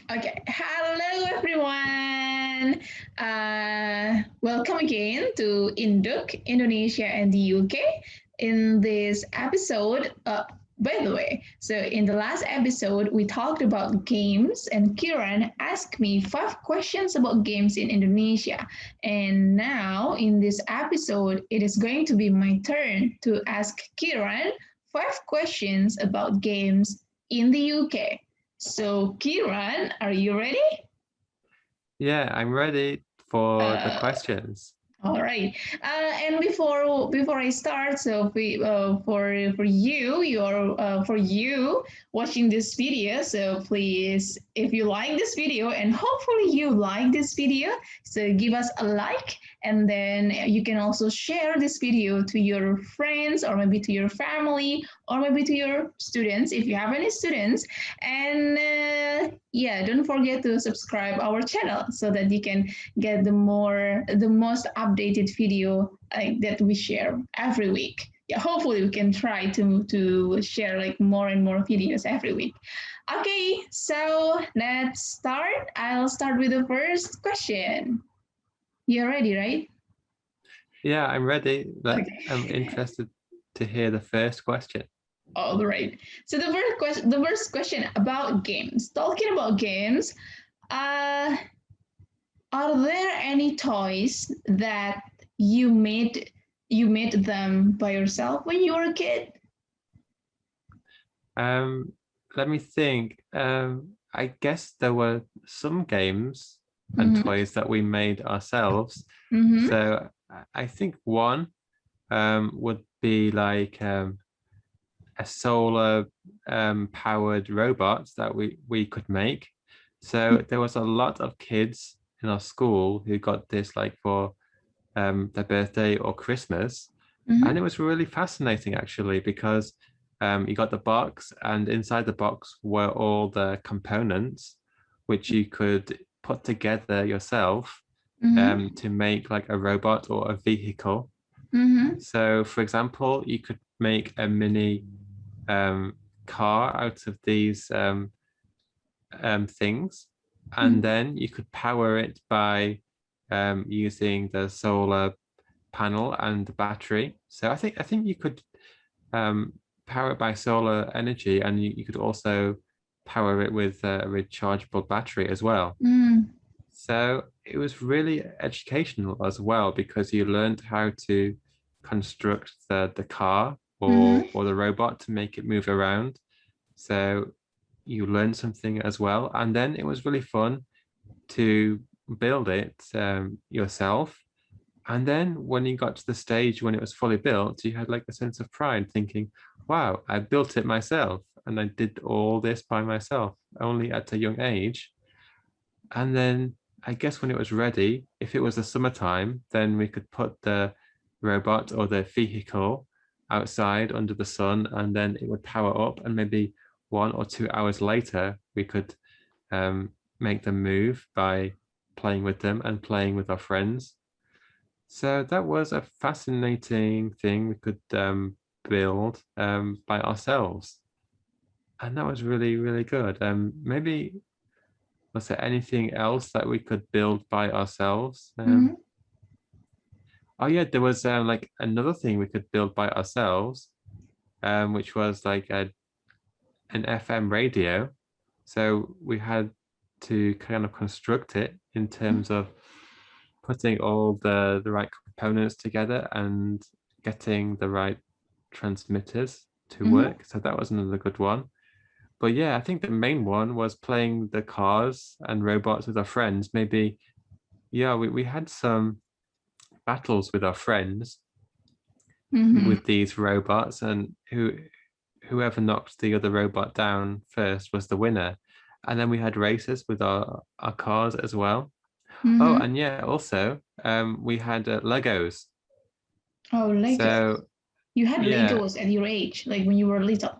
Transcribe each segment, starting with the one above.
Okay, hello everyone. Welcome again to IndUK, Indonesia and the UK. In this episode, by the way, so in the last episode, we talked about games, and Kieran asked me 5 questions about games in Indonesia. And now, in this episode, it is going to be my turn to ask Kieran 5 questions about games in the UK. So, Kiran, are you ready? Yeah, I'm ready for the Uh, questions. all right. And before I start, so for you, for you watching this video, so please, if you like this video, and hopefully you like this video, so give us a like, and then you can also share this video to your friends, or maybe to your family, or maybe to your students if you have any students. And yeah, don't forget to subscribe our channel so that you can get the most updated video that we share every week. Yeah, hopefully we can try to share like more and more videos every week. Okay, so let's start. I'll start with the first question. You're ready, right? Yeah, I'm ready. I'm Okay. interested to hear the first question. All right. So the first question about games. Talking about games, uh, are there any toys that you made you made them by yourself when you were a kid? Um, Let me think. I guess there were some games and Mm-hmm. toys that we made ourselves. Mm-hmm. So I think one would be like a solar powered robot that we could make. So there was a lot of kids in our school who got this like for their birthday or Christmas. And Mm-hmm. it was really fascinating actually because you got the box, and inside the box were all the components which you could put together yourself Mm-hmm. to make like a robot or a vehicle. Mm-hmm. So, for example, you could make a mini um, car out of these things, and then you could power it by using the solar panel and the battery. So I think you could um, power it by solar energy, and you could also power it with a rechargeable battery as well. Mm-hmm. So it was really educational as well because you learned how to construct the car Mm-hmm. or the robot to make it move around. So you learned something as well. And then it was really fun to build it yourself. And then when you got to the stage when it was fully built, you had like a sense of pride thinking, wow, I built it myself and I did all this by myself, only at a young age. And then I guess when it was ready, if it was the summertime, then we could put the robot or the vehicle outside under the sun, and then it would power up. And maybe 1 or 2 hours later, we could um, make them move by playing with them and playing with our friends. So that was a fascinating thing we could build by ourselves. And that was really, really good. Maybe was there anything else that we could build by ourselves? Mm-hmm. Oh yeah, there was like another thing we could build by ourselves, which was like an FM radio. So we had to kind of construct it in terms of putting all the right components together and getting the right transmitters to Mm-hmm. work. So that was another good one. But yeah, I think the main one was playing the cars and robots with our friends. Maybe, yeah, we had some battles with our friends Mm-hmm. with these robots, and whoever knocked the other robot down first was the winner. And then we had races with our cars as well. Oh, Mm-hmm. and yeah, also we had Legos. Oh, Legos. So You had yeah, Legos at your age, like when you were little.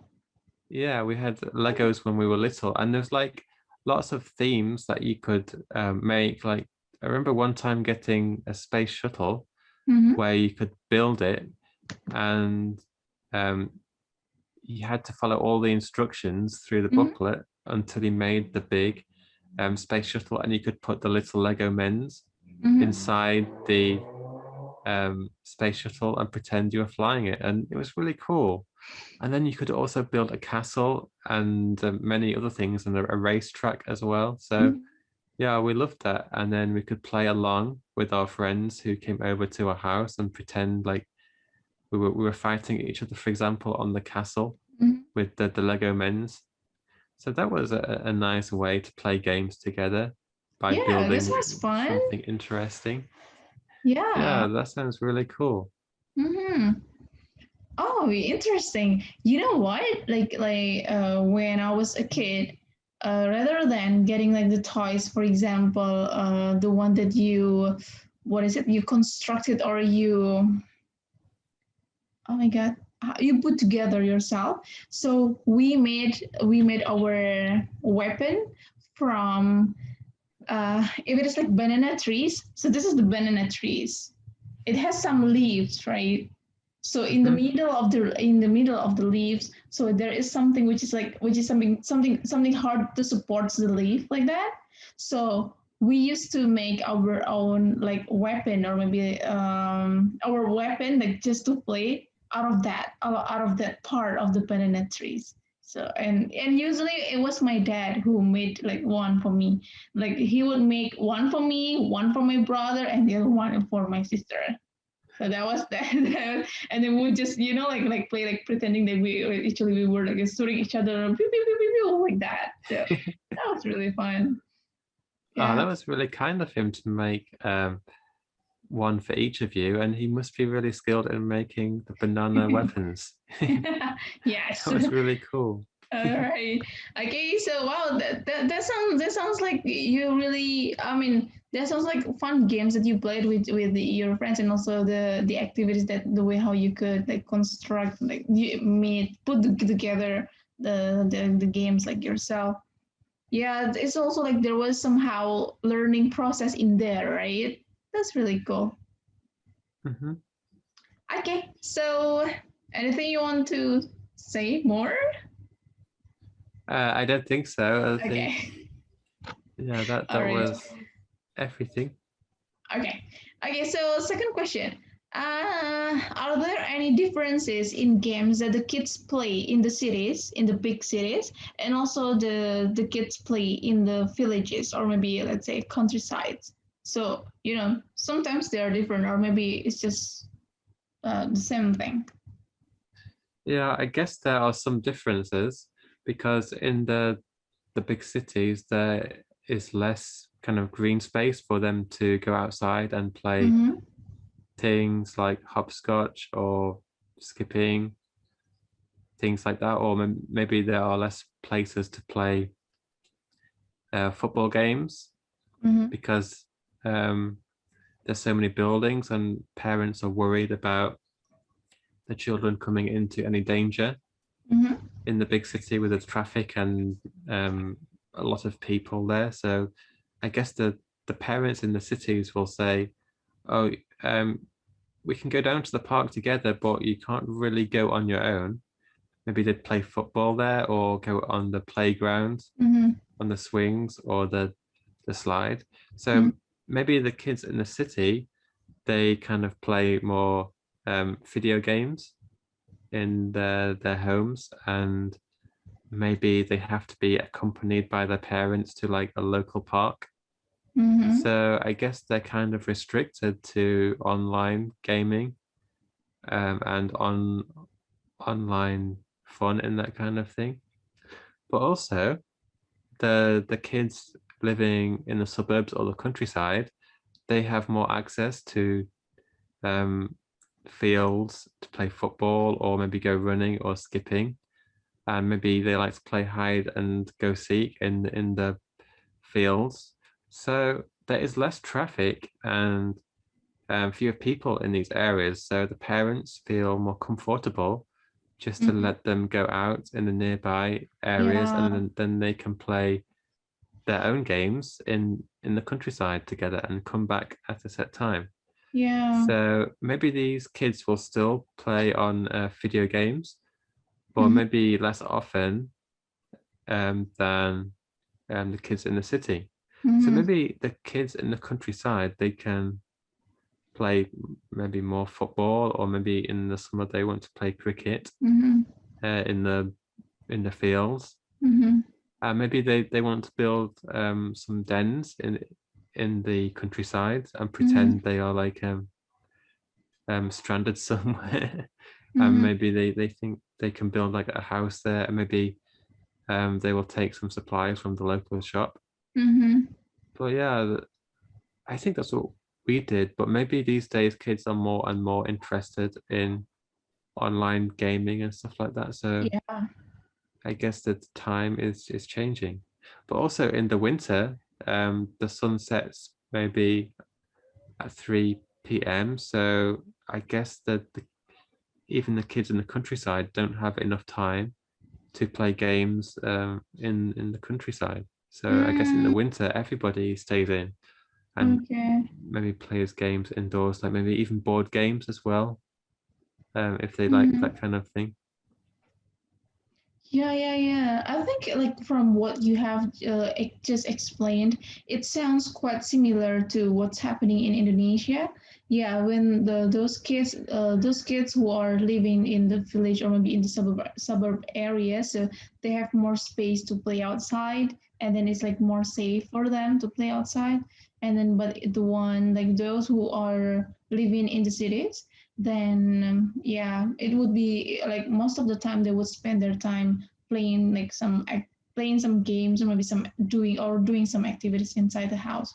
yeah, we had Legos when we were little, and there's like lots of themes that you could make. Like I remember one time getting a space shuttle Mm-hmm. where you could build it, and um, you had to follow all the instructions through the Mm-hmm. booklet until you made the big space shuttle, and you could put the little Lego men's Mm-hmm. inside the space shuttle and pretend you were flying it, and it was really cool. And then you could also build a castle and many other things, and a racetrack as well. So yeah, we loved that. And then we could play along with our friends who came over to our house and pretend like we were fighting each other, for example, on the castle Mm-hmm. with the Lego men's. So that was a nice way to play games together by Yeah, this building was fun. something interesting. Yeah. Yeah, that sounds really cool. Mm-hmm. Oh, interesting. You know what? When I was a kid, rather than getting like the toys, for example, the one that you, what is it? You constructed or you, oh my God, you put together yourself. So we made our weapon from if it is like banana trees. So this is the banana trees. It has some leaves, right? So Hmm. in the middle of the leaves, so there is something which is something hard to support the leaf like that. So we used to make our own like weapon, or maybe our weapon, like just to play out of that part of the banana trees. So and usually it was my dad who made like one for me. Like he would make one for me, one for my brother, and the other one for my sister. So that was that. And then we would just, like play, like pretending that we were like shooting each other, pew, pew, pew, pew, pew, like that. So that was really fun. Oh, that Yeah. was really kind of him to make one for each of you, and he must be really skilled in making the banana weapons. Yes. That was really cool. All right. Okay. So wow, that sounds like you really. I mean, that sounds like fun games that you played with your friends, and also the activities, that the way how you could like construct, like you meet put together the games like yourself. Yeah, it's also like there was somehow learning process in there, right? That's really cool. Hmm. Okay. So anything you want to say more? I don't think so. I think Okay. yeah, that All that right. was everything. Okay. Okay, so second question. Are there any differences in games that the kids play in the cities, in the big cities, and also the kids play in the villages, or maybe let's say countrysides? So, sometimes they are different, or maybe it's just the same thing. Yeah, I guess there are some differences because in the big cities there is less kind of green space for them to go outside and play Mm-hmm. things like hopscotch or skipping, things like that, or maybe there are less places to play football games Mm-hmm. because um, there's so many buildings and parents are worried about the children coming into any danger Mm-hmm. in the big city with the traffic and a lot of people there. So I guess the parents in the cities will say, "Oh, we can go down to the park together, but you can't really go on your own." Maybe they'd play football there or go on the playground, Mm-hmm. on the swings or the slide. Mm-hmm. So maybe the kids in the city, they kind of play more video games in their homes, and maybe they have to be accompanied by their parents to like a local park. Mm-hmm. So I guess they're kind of restricted to online gaming and online fun and that kind of thing. But also the kids living in the suburbs or the countryside, they have more access to um, fields to play football or maybe go running or skipping, and maybe they like to play hide and go seek in the fields. So there is less traffic and fewer people in these areas. So the parents feel more comfortable just to Mm-hmm. let them go out in the nearby areas, Yeah. and then they can play their own games in the countryside together and come back at a set time. Yeah. So maybe these kids will still play on video games, but Mm-hmm. maybe less often than the kids in the city. So Mm-hmm. maybe the kids in the countryside, they can play maybe more football, or maybe in the summer they want to play cricket Mm-hmm. in the fields. Mm-hmm. Maybe they want to build some dens in the countryside and Mm-hmm. pretend they are like stranded somewhere. And Mm-hmm. maybe they think they can build like a house there, and maybe they will take some supplies from the local shop. Mm-hmm. But yeah, I think that's what we did. But maybe these days kids are more and more interested in online gaming and stuff like that. So Yeah. I guess that time is changing. But also in the winter, the sun sets maybe at 3 p.m. So I guess that even the kids in the countryside don't have enough time to play games in the countryside. So I guess in the Mm, winter, everybody stays in and okay. maybe plays games indoors, like maybe even board games as well, if they like Mm. that kind of thing. Yeah, yeah, yeah. I think like from what you have just explained, it sounds quite similar to what's happening in Indonesia. Yeah, when those kids who are living in the village or maybe in the suburb area, so they have more space to play outside, and then it's like more safe for them to play outside. And then, but the one like those who are living in the cities, then yeah, it would be like most of the time they would spend their time playing like playing some games or maybe some doing some activities inside the house.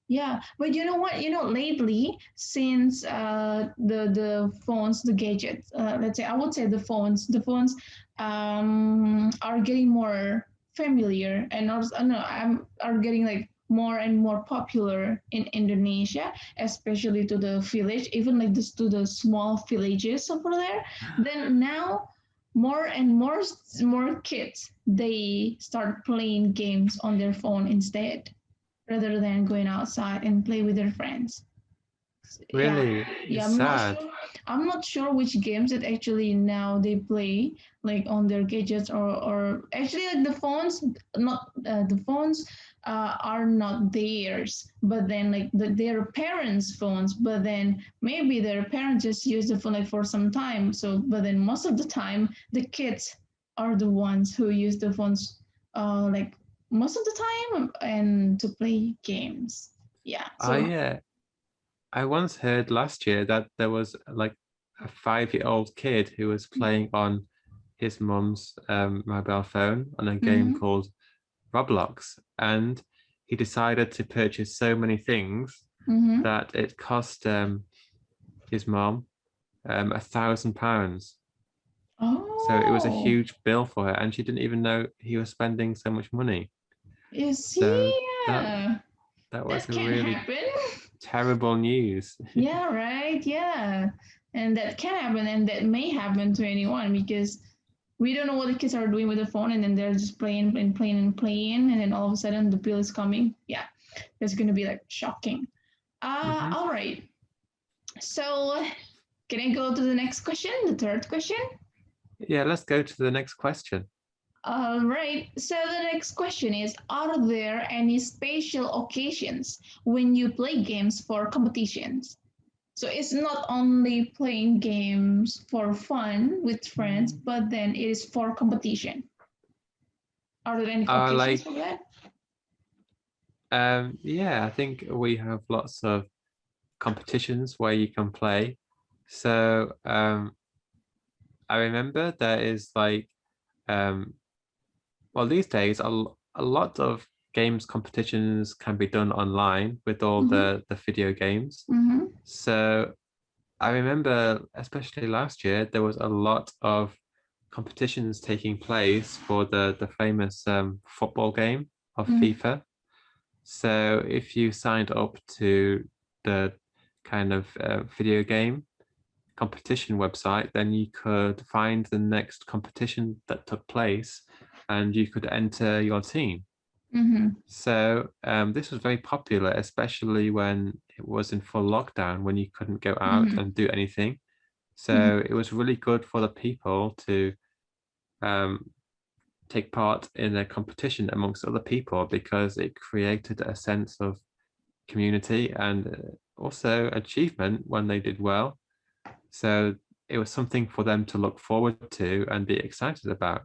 Yeah, but you know what, lately since the phones, the gadgets, let's say, I would say the phones are getting more familiar, and also no, are getting like more and more popular in Indonesia, especially to the village, even like this to the small villages over there. Then now more and more kids they start playing games on their phone instead rather than going outside and play with their friends. Yeah, Really, yeah, it's sad. I'm not sure which games that actually now they play like on their gadgets, or actually like the phones, not the phones are not theirs, but then like their parents phones, but then maybe their parents just use the phone like for some time, so but then most of the time the kids are the ones who use the phones like most of the time and to play games. Yeah, so I once heard last year that there was like a 5-year-old kid who was playing on his mum's mobile phone on a game mhm. called Roblox, and he decided to purchase so many things Mm-hmm. that it cost his mom £1,000. So it was a Oh, huge bill for her, and she didn't even know he was spending so much money. you So see, that that was that a can really happen. terrible news. Yeah, right. Yeah, and that can happen, and that may happen to anyone because we don't know what the kids are doing with the phone, and then they're just playing and playing and playing, and then all of a sudden the bill is coming. Yeah, that's gonna be like shocking. Hmm. All right. So, can I go to the next question, the third question? Yeah, let's go to the next question. All right. So the next question is: are there any special occasions when you play games for competitions? So it's not only playing games for fun with friends, but then it is for competition. Are there any occasions Like for that? yeah, I think we have lots of competitions where you can play. So I remember there is like um well, these days a lot of games competitions can be done online with all Mm-hmm. the video games. Mm-hmm. So I remember, especially last year, there was a lot of competitions taking place for the famous football game of Mm-hmm. FIFA. So if you signed up to the kind of video game competition website, then you could find the next competition that took place and you could enter your team. Mm-hmm. So this was very popular, especially when it was in full lockdown, when you couldn't go out Mm-hmm. and do anything. Mm-hmm. So it was really good for the people to um, take part in a competition amongst other people because it created a sense of community and also achievement when they did well. So it was something for them to look forward to and be excited about.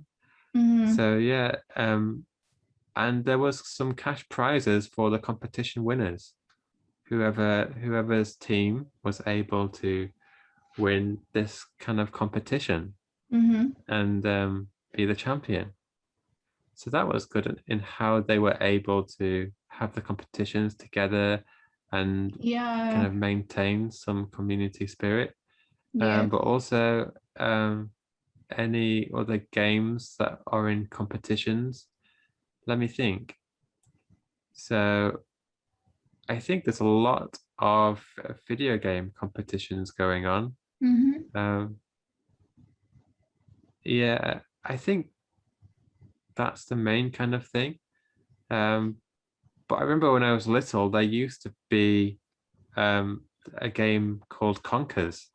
Mm-hmm. So yeah, and there was some cash prizes for the competition winners. Whoever's team was able to win this kind of competition Mm-hmm. and be the champion. So that was good in how they were able to have the competitions together and kind Yeah. of maintain some community spirit. Yeah. But also any other games that are in competitions. Let me think. So I think there's a lot of video game competitions going on. Mm-hmm. Um, yeah, I think that's the main kind of thing. Um, but I remember when I was little, there used to be a game called Conkers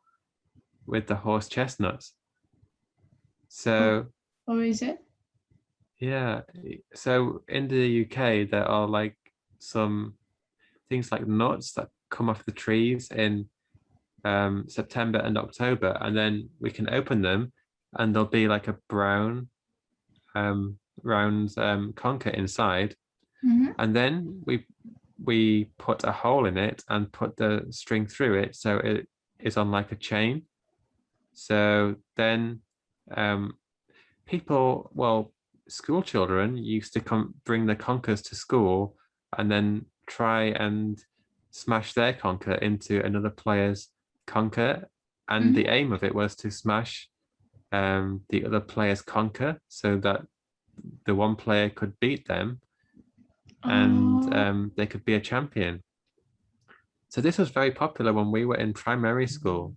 with the horse chestnuts. Oh, So what is it? yeah, so in the UK there are like some things like nuts that come off the trees in September and October, and then we can open them, and there'll be like a brown round conker inside, Mm-hmm. and then we put a hole in it and put the string through it, so it is on like a chain. So then um, people, well, school children used to come bring the conkers to school and then try and smash their conker into another player's conker. And the Mm-hmm. aim of it was to smash the other player's conker so that the one player could beat them and Oh, they could be a champion. So this was very popular when we were in primary school,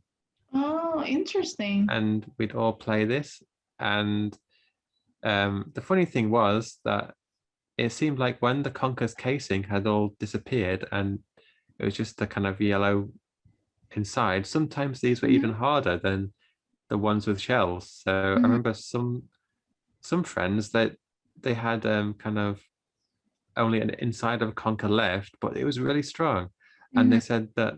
oh, interesting. and we'd all play this. And the funny thing was that it seemed like when the Conker's casing had all disappeared and it was just the kind of yellow inside, sometimes these were even Mm-hmm. harder than the ones with shells. So I Mm-hmm. remember some friends that they had kind of only an inside of a conker left, but it was really strong. And Mm-hmm. they said that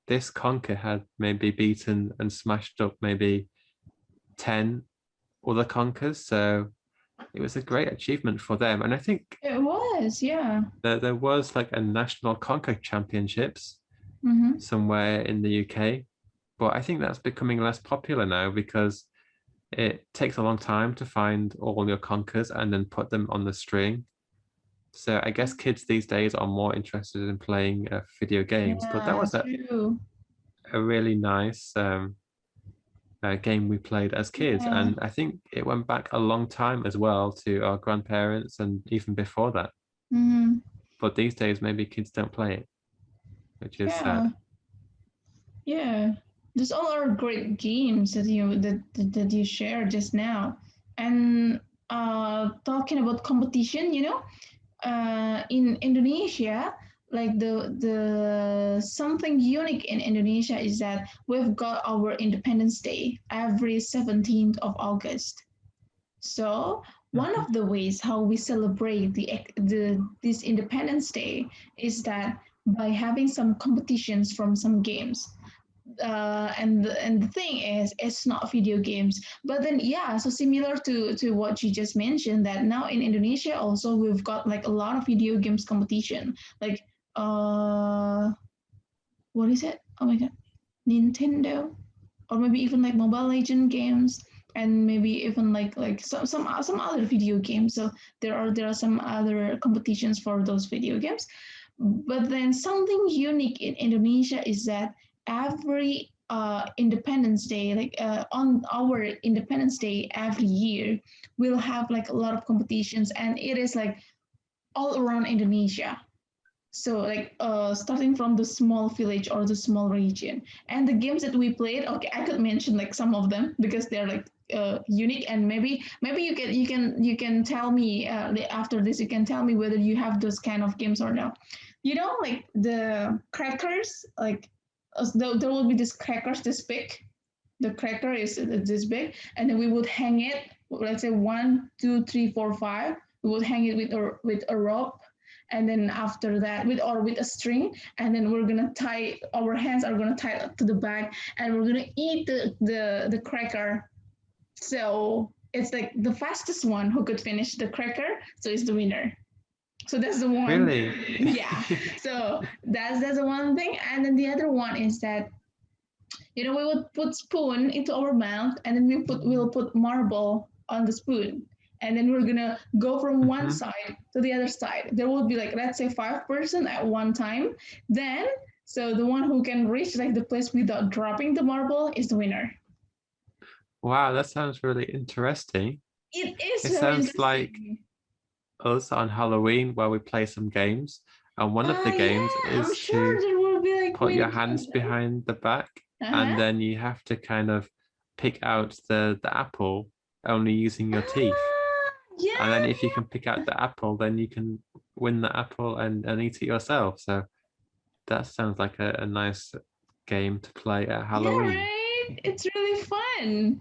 this conker had maybe beaten and smashed up maybe 10 other conkers. So it was a great achievement for them. And I think It was, yeah. there was like a national conker championships Mm-hmm. somewhere in the UK, but I think that's becoming less popular now because it takes a long time to find all your conkers and then put them on the string. So I guess kids these days are more interested in playing video games. But that Yeah, was true. a really nice game we played as kids, Yeah. and I think it went back a long time as well to our grandparents and even before that. Mm-hmm. But these days, maybe kids don't play it, which is Yeah. sad. Yeah. Those all are great games that you shared just now. And talking about competition, in Indonesia, like the something unique in Indonesia is that we've got our Independence Day every 17th of August. So one Mhm. of the ways how we celebrate this Independence Day is that by having some competitions from some games. And the thing is, it's not video games. But then, yeah, so similar to what you just mentioned, that now in Indonesia also we've got like a lot of video games competition. Like, uh, what is it? Oh my god, Nintendo, or maybe even like Mobile Legend games, and maybe even like some other video games. So there are some other competitions for those video games. But then something unique in Indonesia is that every Independence Day, like on our Independence Day every year, we'll have like a lot of competitions, and it is like all around Indonesia. So like starting from the small village or the small region, and the games that we played, okay, I could mention like some of them because they're like unique, and maybe you can tell me after this, you can tell me whether you have those kind of games or no. Like the crackers, like there will be this crackers this big. The cracker is this big, and then we would hang it let's say 1, 2, 3, 4, 5. We would hang it with a rope, and then after that with a string, and then we're gonna tie, our hands are gonna tie it to the back, and we're gonna eat the cracker. So it's like the fastest one who could finish the cracker, so is the winner. So that's the one. Really? Yeah. So that's the one thing, and then the other one is that we would put spoon into our mouth, and then we'll put marble on the spoon, and then we're gonna go from one Mhm. side to the other side. There would be like, let's say, 5 person at one time. Then, so the one who can reach like the place without dropping the marble is the winner. Wow, that sounds really interesting. It is It very sounds like interesting. us on Halloween where we play some games, and one of the games Yeah, I'm is sure to there will be like put your many games hands there. behind the back, and Uh-huh. then you have to kind of pick out the apple only using your teeth. And then Yeah, if you can pick out the apple, then you can win the apple and eat it yourself. So that sounds like a nice game to play at yeah, Halloween. right. It's really fun.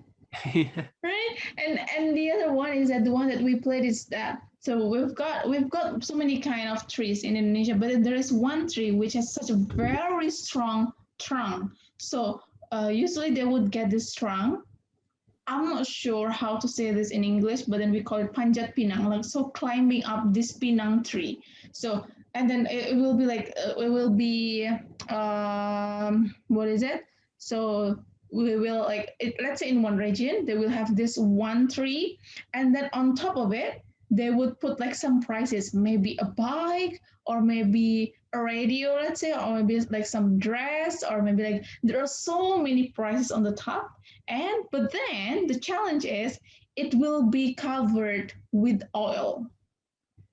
Yeah. Right, and the other one is that the one that we played is that, so we've got so many kind of trees in Indonesia, but there is one tree which has such a very strong trunk. So usually they would get this trunk. I'm not sure how to say this in English, but then we call it panjat pinang, like, so climbing up this pinang tree. So, and then it will be like, it will be, what is it? So we will like let's say in one region they will have this one tree, and then on top of it they would put like some prices, maybe a bike, or maybe a radio, let's say, or maybe like some dress, or maybe like there are so many prices on the top. And but then the challenge is it will be covered with oil.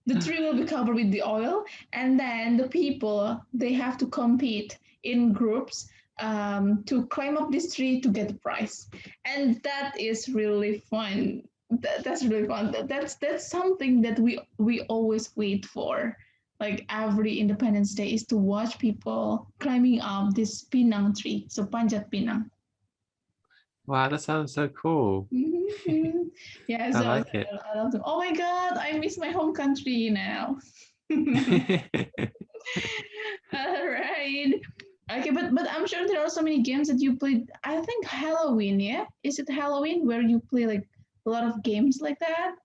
The tree will be covered with the oil, and then the people, they have to compete in groups, to climb up this tree to get the prize, and that is really fun. That's really fun. That's something that we always wait for. Like every Independence Day is to watch people climbing up this pinang tree, so panjat pinang. Wow, that sounds so cool. Mm-hmm. Yeah, I so like it. I love them. Oh my God, I miss my home country now. All right. Okay, but I'm sure there are so many games that you played. I think Halloween, yeah? Is it Halloween where you play like a lot of games like that?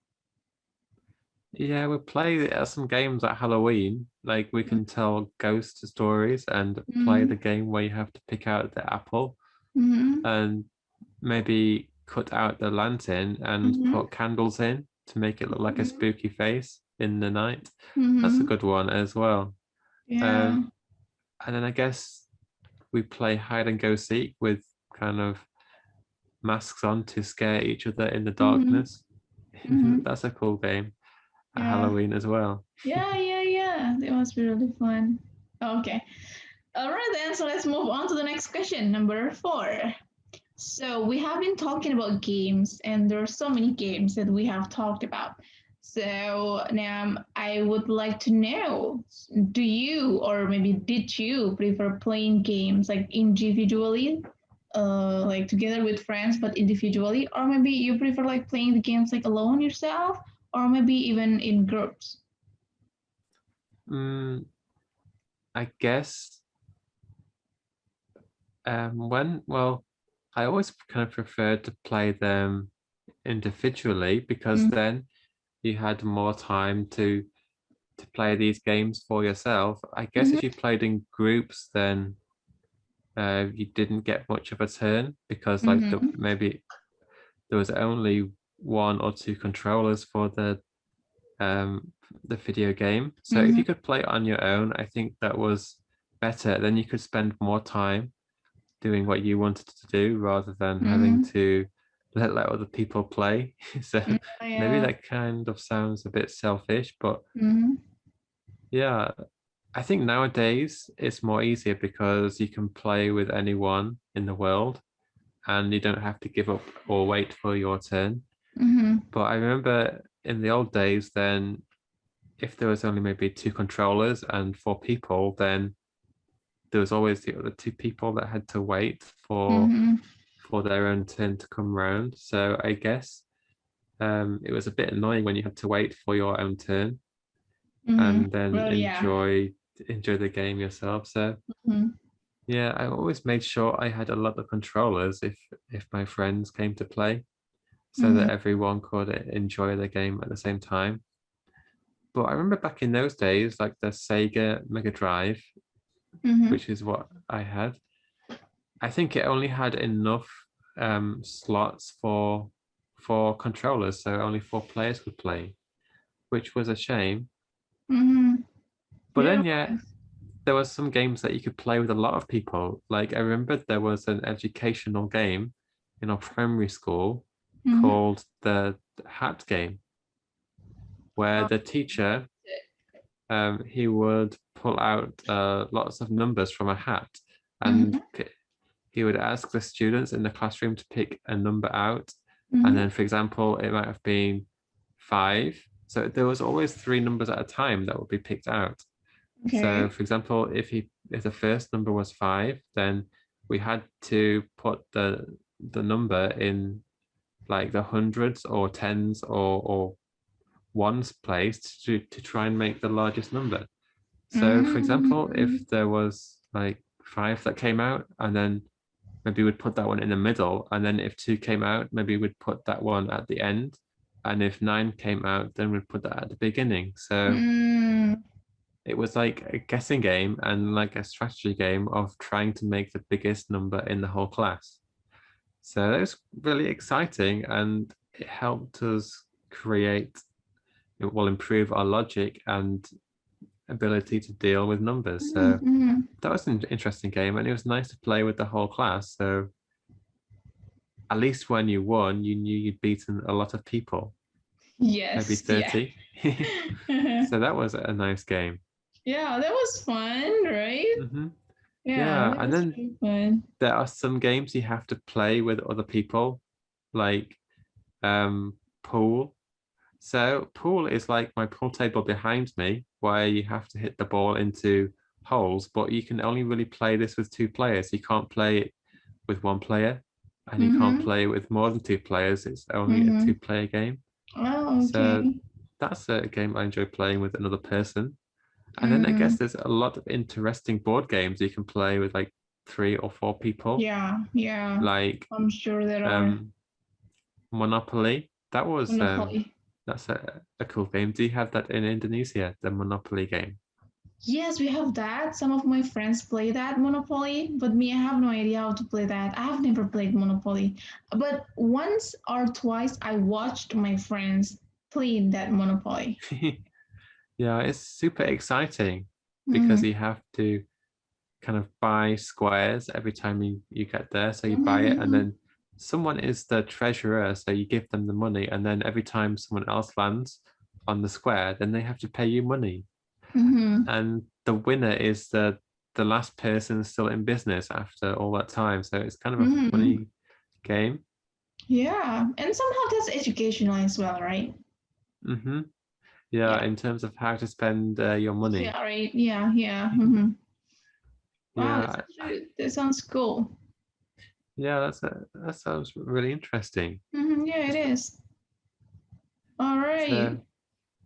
Yeah, we play some games at Halloween. Like we can tell ghost stories and play Mm-hmm. the game where you have to pick out the apple Mm-hmm. and maybe cut out the lantern and Mm-hmm. put candles in to make it look like a Mm-hmm. spooky face in the night. That's a Mm-hmm. good one as well. Yeah. Um, and then I guess we play hide and go seek with kind of masks on to scare each other in the Mm-hmm. darkness. Mm-hmm. That's a cool game at Yeah. Halloween as well. Yeah, yeah, yeah. That must be really fun. Okay. All right then, so let's move on to the next question, number 4. So we have been talking about games, and there are so many games that we have talked about. So now I would like to know, do you, or maybe did you prefer playing games like individually, like together with friends, but individually, or maybe you prefer like playing the games like alone yourself, or maybe even in groups? Mm, I guess well, I always kind of preferred to play them individually because Mm-hmm. then you had more time to play these games for yourself. I guess if you played in groups, then you didn't get much of a turn because Mm-hmm. maybe there was only one or two controllers for um, the video game. So if Mm-hmm. you could play it on your own, I think that was better. Then you could spend more time doing what you wanted to do rather than having Mm-hmm. to let other people play. So Yeah, maybe yeah. that kind of sounds a bit selfish, but Mm-hmm. yeah, I think nowadays it's more easier because you can play with anyone in the world and you don't have to give up or wait for your turn. Mm-hmm. But I remember in the old days, then if there was only maybe two controllers and four people, then there was always the other two people that had to wait Mm-hmm. for their own turn to come round. So I guess it was a bit annoying when you had to wait for your own turn Mm-hmm. and then Well, yeah. enjoy the game yourself. So Mm-hmm. yeah, I always made sure I had a lot of controllers if my friends came to play, so Mm-hmm. that everyone could enjoy the game at the same time. But I remember back in those days, like the Sega Mega Drive, Mm-hmm. which is what I had. I think it only had enough slots for controllers, so only 4 players could play, which was a shame. Mm-hmm. But Yeah. then, yeah, there was some games that you could play with a lot of people. Like I remember there was an educational game in our primary school Mm-hmm. called the hat game, where the teacher he would pull out lots of numbers from a hat, and Mm-hmm. he would ask the students in the classroom to pick a number out. And Mm-hmm. then, for example, it might have been 5. So there was always 3 numbers at a time that would be picked out. So, Okay. for example, if the first number was 5, then we had to put the number in like the hundreds or tens or ones place to try and make the largest number. So, for example, Mm-hmm. if there was like 5 that came out, and then maybe we'd put that one in the middle, and then if 2 came out, maybe we'd put that one at the end, and if 9 came out, then we'd put that at the beginning. So Mm-hmm. it was like a guessing game and like a strategy game of trying to make the biggest number in the whole class. So it was really exciting, and it helped us create, it will improve our logic and ability to deal with numbers. So Mm-hmm. that was an interesting game, and it was nice to play with the whole class. So at least when you won, you knew you'd beaten a lot of people, maybe Yes. Yeah. 30. So that was a nice game. Yeah, that was fun, right? Hmm. Yeah, Yeah, that and was then really fun. there are some games you have to play with other people, like pool. So pool is like my pool table behind me, where you have to hit the ball into holes, but you can only really play this with 2 players. You can't play it with 1 player, and you can't Mm-hmm. play with more than 2 players. It's only a Mm-hmm. 2-player game. Oh, So okay. that's a game I enjoy playing with another person. And then I Mm-hmm. guess there's a lot of interesting board games you can play with like 3 or 4 people, Yeah, yeah. like I'm sure there are. um, Monopoly. Monopoly. That's a cool game. Do you have that in Indonesia, the Monopoly game? Yes, we have that. Some of my friends play that Monopoly, but me, I have no idea how to play that. I have never played Monopoly. But once or twice I watched my friends play that Monopoly. Yeah, it's super exciting because Mm-hmm. you have to kind of buy squares every time you get there. So you buy it, and Mm-hmm. then someone is the treasurer, so you give them the money, and then every time someone else lands on the square, then they have to pay you money. Mm-hmm. And the winner is the last person still in business after all that time. So it's kind of a Mm-hmm. funny game. Yeah, and somehow that's educational as well, right? Hmm. Yeah, Yeah. in terms of how to spend your money. Yeah, right. Yeah, yeah. Mm-hmm. Wow, Yeah, that sounds cool. yeah, that sounds really interesting. Mm-hmm. Yeah, it is. All right. So,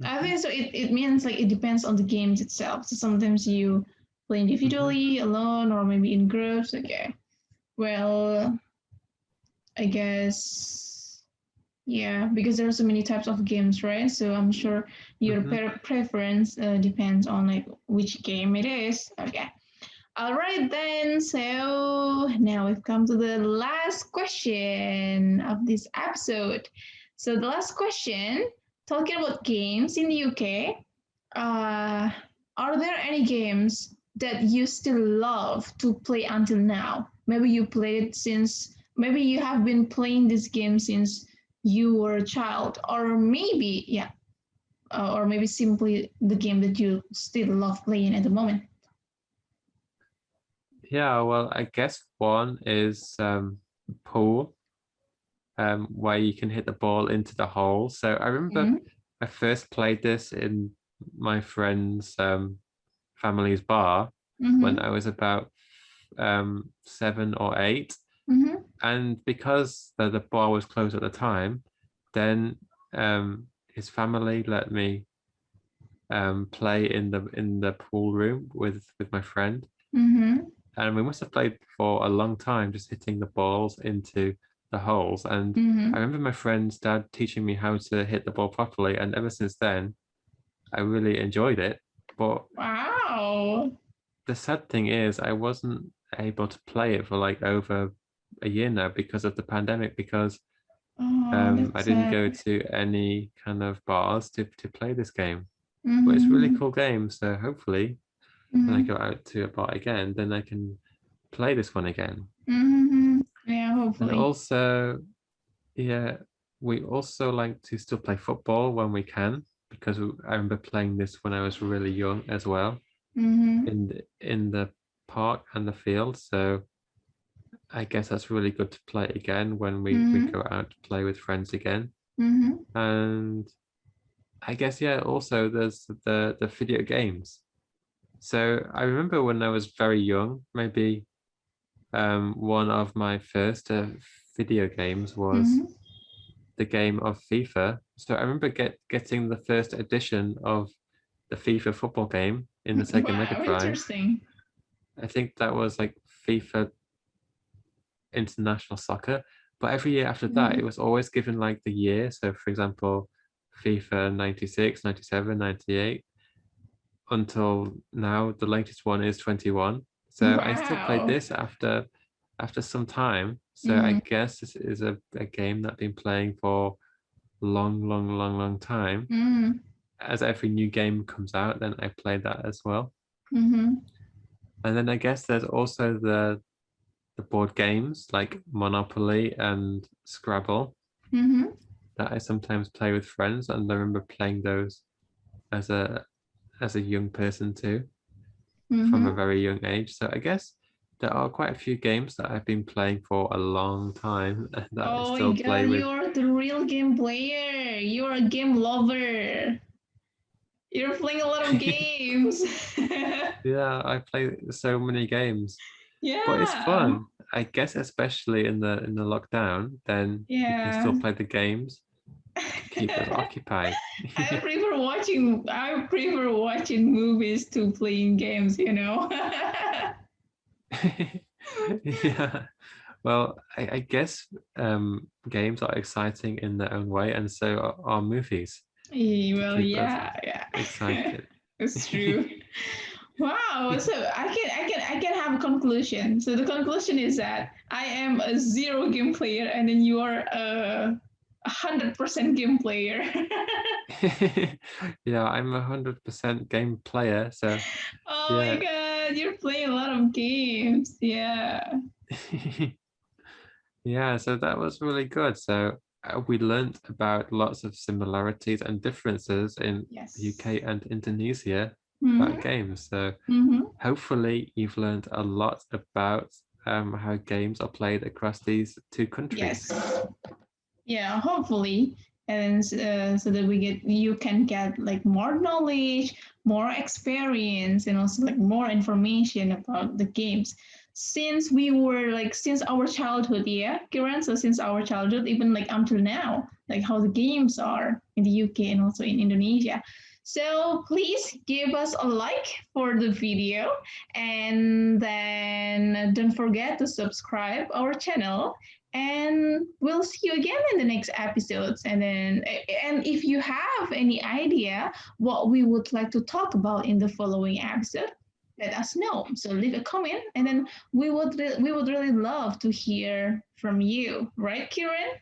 I mhm, think so. It means like it depends on the games itself. So sometimes you play mhm, individually, alone, or maybe in groups. Okay. Well, I guess yeah, because there are so many types of games, right? So I'm sure your mhm. preference depends on like which game it is. Okay. All right then. So now we've come to the last question of this episode. So the last question, talking about games in the UK, uh, are there any games that you still love to play until now? Maybe you played since, maybe you have been playing this game since you were a child, or maybe, yeah, or maybe simply the game that you still love playing at the moment. Yeah, well, I guess one is pool, where you can hit the ball into the hole. So I remember Mm-hmm. I first played this in my friend's family's bar when Mm-hmm. I was about 7 or 8. Mm-hmm. And because the bar was closed at the time, then his family let me play in the pool room with my friend, Mm-hmm. and we must have played for a long time, just hitting the balls into the holes. And I Mm-hmm. remember my friend's dad teaching me how to hit the ball properly, and ever since then, I really enjoyed it. But Wow. the sad thing is, I wasn't able to play it for like over a year now because of the pandemic, because Oh, I that's didn't sad. go to any kind of bars to play this game. But it's a really Mm-hmm. cool game, so hopefully when I Mm-hmm. go out to a bar again, then I can play this one again. Mm-hmm. Yeah, And hopefully. also, yeah, we also like to still play football when we can, because I remember playing this when I was really young as well, Mm-hmm. in the park and the field. So I guess that's really good to play again when we Mm-hmm. go out to play with friends again. Mm-hmm. And I guess, yeah, also there's the video games. So I remember when I was very young, maybe one of my first video games was Mm-hmm. the game of FIFA. So I remember getting the first edition of the FIFA football game in the Sega Mega Wow, Drive. interesting. I think that was like FIFA International Soccer. But every year after that, it Mm-hmm. was always given like the year. So for example, FIFA 96, 97, 98, until now the latest one is 21. So I still played Wow. this after some time. So I Mm-hmm. guess this is a game that I've been playing for long time. Mm-hmm. As every new game comes out, then I play that as well. Mm-hmm. And then I guess there's also the board games like Monopoly and Scrabble Mm-hmm. that I sometimes play with friends, and I remember playing those as a young person too, from a Mm-hmm. very young age. So I guess there are quite a few games that I've been playing for a long time that I Oh my still play God, with. you're the real game player. You're a game lover. You're playing a lot of games. Yeah, I play so many games, but it's Yeah. fun. I guess especially in the lockdown, then we can Yeah. still play the games to keep us occupied. I prefer watching movies to playing games, you know. Yeah. Well, I guess games are exciting in their own way, and so are movies to Well, keep us yeah, yeah. excited. It's true. Wow. So I can have a conclusion. So the conclusion is that I am a zero game player, and then you are a 100% game player. Yeah, I'm 100% game player, so Oh my yeah. God, you're playing a lot of games. Yeah. Yeah, so that was really good. So we learned about lots of similarities and differences in the Yes. UK and Indonesia about Mm-hmm. games. So Mm-hmm. hopefully you've learned a lot about how games are played across these two Yes. countries. Yeah, hopefully, and so that you can get like more knowledge, more experience, and also like more information about the games. Since our childhood, yeah, Kiran. So since our childhood, even like until now, like how the games are in the UK and also in Indonesia. So please give us a like for the video, and then don't forget to subscribe our channel, and we'll see you again in the next episodes. And if you have any idea what we would like to talk about in the following episode, let us know. So leave a comment, and then we would really love to hear from you, right, Kieran?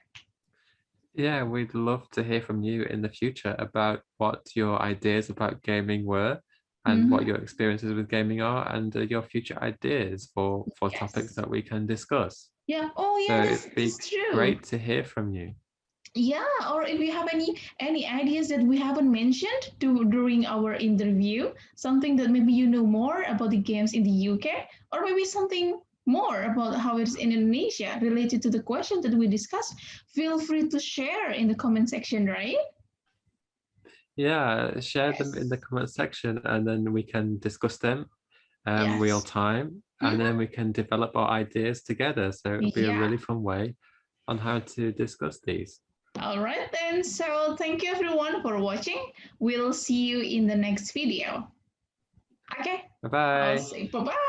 Yeah, we'd love to hear from you in the future about what your ideas about gaming were and what Mm-hmm. your experiences with gaming are, and your future ideas for topics Yes. that we can discuss. Yeah. Oh So yeah, that's it'd be that's true. great to hear from you. Yeah, or if you have any ideas that we haven't mentioned during our interview, something that maybe you know more about the games in the UK, or maybe something more about how it's in Indonesia related to the question that we discussed, feel free to share in the comment section, right? Yeah, share them in the Yes. comment section, and then we can discuss them real Yes. time, and then Mhm. we can develop our ideas together. So it'll be a Yeah. really fun way on how to discuss these. All right then. So thank you everyone for watching. We'll see you in the next video. Okay. I'll Bye-bye. say bye bye.